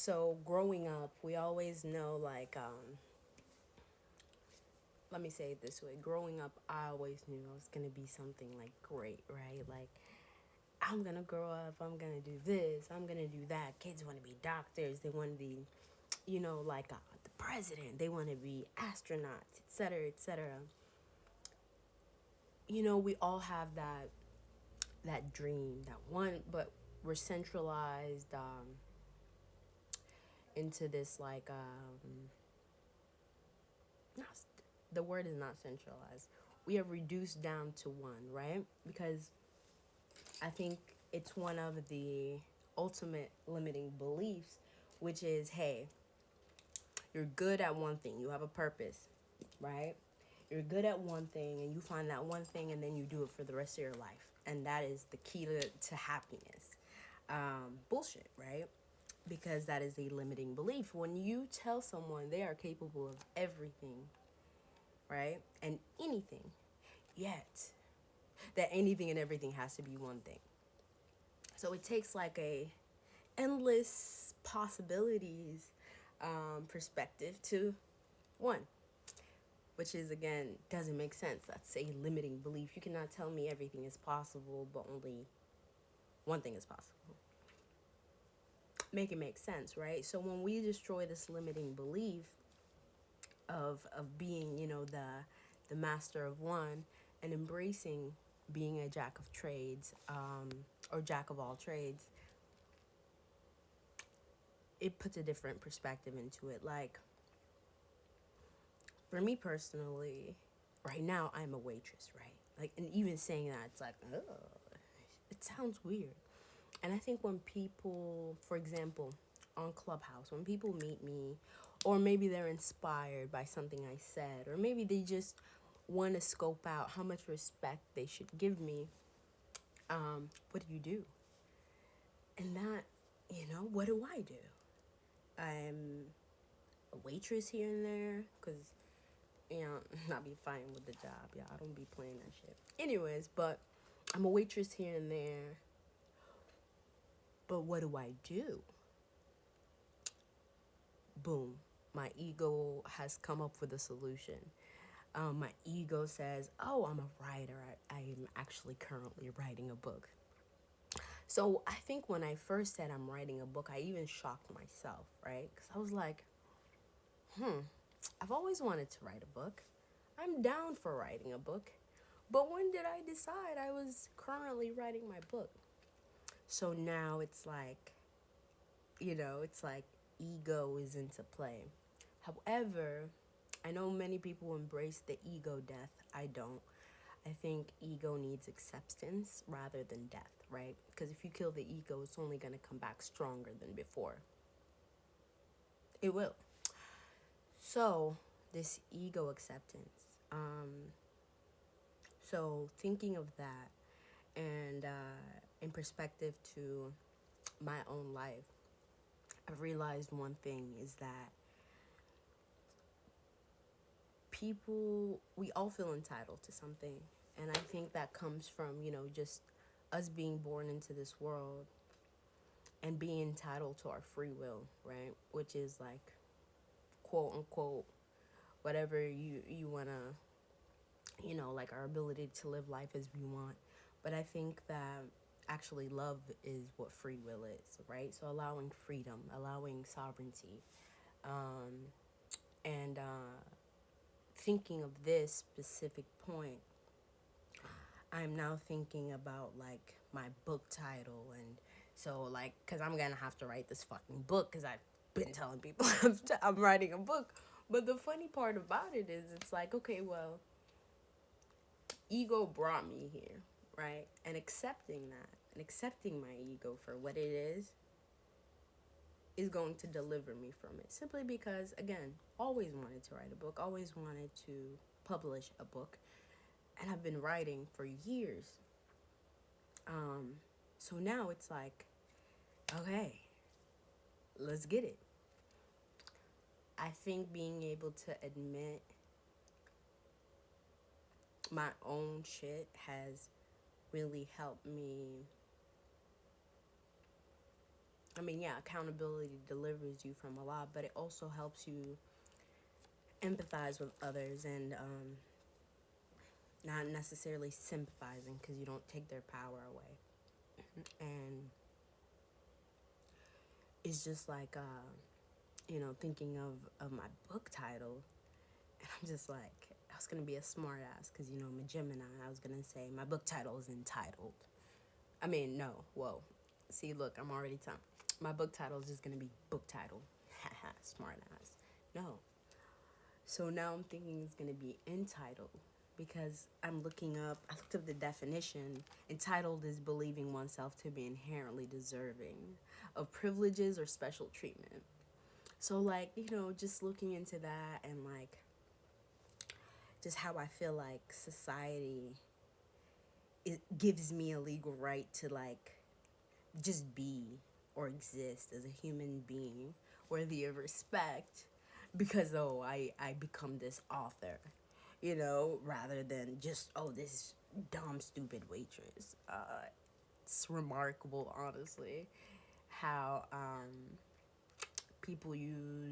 So growing up, we always know like let me say it this way. Growing up, I always knew I was going to be something like great, right? Like I'm going to grow up, I'm going to do this, I'm going to do that. Kids want to be doctors, they want to be, like the president, they want to be astronauts, etc., etc. We all have that dream, that one, but we're centralized into this like not, the word is not centralized. We are reduced down to one, right? Because I think it's one of the ultimate limiting beliefs, which is, hey, you're good at one thing, you have a purpose, right? You're good at one thing and you find that one thing and then you do it for the rest of your life. And that is the key to happiness. Bullshit, right? Because that is a limiting belief. When you tell someone they are capable of everything, right? And anything, yet that anything and everything has to be one thing. So it takes like a endless possibilities perspective to one, which is again doesn't make sense. That's a limiting belief. You cannot tell me everything is possible, but only one thing is possible. Make it make sense, right? So when we destroy this limiting belief of being, the master of one and embracing being a jack of trades, or jack of all trades, it puts a different perspective into it. Like for me personally, right now I'm a waitress, right? Like, and even saying that, it's like, oh, it sounds weird. And I think when people, for example, on Clubhouse, when people meet me, or maybe they're inspired by something I said, or maybe they just want to scope out how much respect they should give me, what do you do? And that, what do I do? I'm a waitress here and there, because, not be fine with the job. Yeah, I don't be playing that shit. Anyways, but I'm a waitress here and there. But what do I do? Boom. My ego has come up with a solution. My ego says, oh, I'm a writer. I'm actually currently writing a book. So I think when I first said I'm writing a book, I even shocked myself, right? Because I was like, I've always wanted to write a book. I'm down for writing a book. But when did I decide I was currently writing my book? So now it's like, it's like ego is into play. However, I know many people embrace the ego death. I don't. I think ego needs acceptance rather than death, right? Because if you kill the ego, it's only going to come back stronger than before. It will. So, this ego acceptance. So, thinking of that and in perspective to my own life, I've realized one thing is that we all feel entitled to something. And I think that comes from, just us being born into this world and being entitled to our free will, right? Which is like, quote unquote, whatever you want to, like our ability to live life as we want. But I think that actually love is what free will is, right? So allowing freedom, allowing sovereignty, and thinking of this specific point, I'm now thinking about like my book title. And so like, because I'm gonna have to write this fucking book, because I've been telling people I'm writing a book. But the funny part about it is, it's like, okay, well, ego brought me here, right? And accepting that and accepting my ego for what it is going to deliver me from it. Simply because, again, always wanted to write a book, always wanted to publish a book, and I've been writing for years. So now it's like, okay, let's get it. I think being able to admit my own shit has really helped me I mean, yeah, accountability delivers you from a lot, but it also helps you empathize with others and not necessarily sympathizing because you don't take their power away. And it's just like, thinking of my book title. And I'm just like, I was going to be a smart ass because, I'm a Gemini. I was going to say my book title is entitled. I mean, no, whoa. See, look, I'm already telling. My book title is just going to be book title. Haha, smart ass. No. So now I'm thinking it's going to be entitled because I looked up the definition. Entitled is believing oneself to be inherently deserving of privileges or special treatment. So, like, just looking into that and, like, just how I feel like society, it gives me a legal right to, like, just be or exist as a human being worthy of respect because, I become this author, rather than just, this dumb, stupid waitress. It's remarkable, honestly, how people use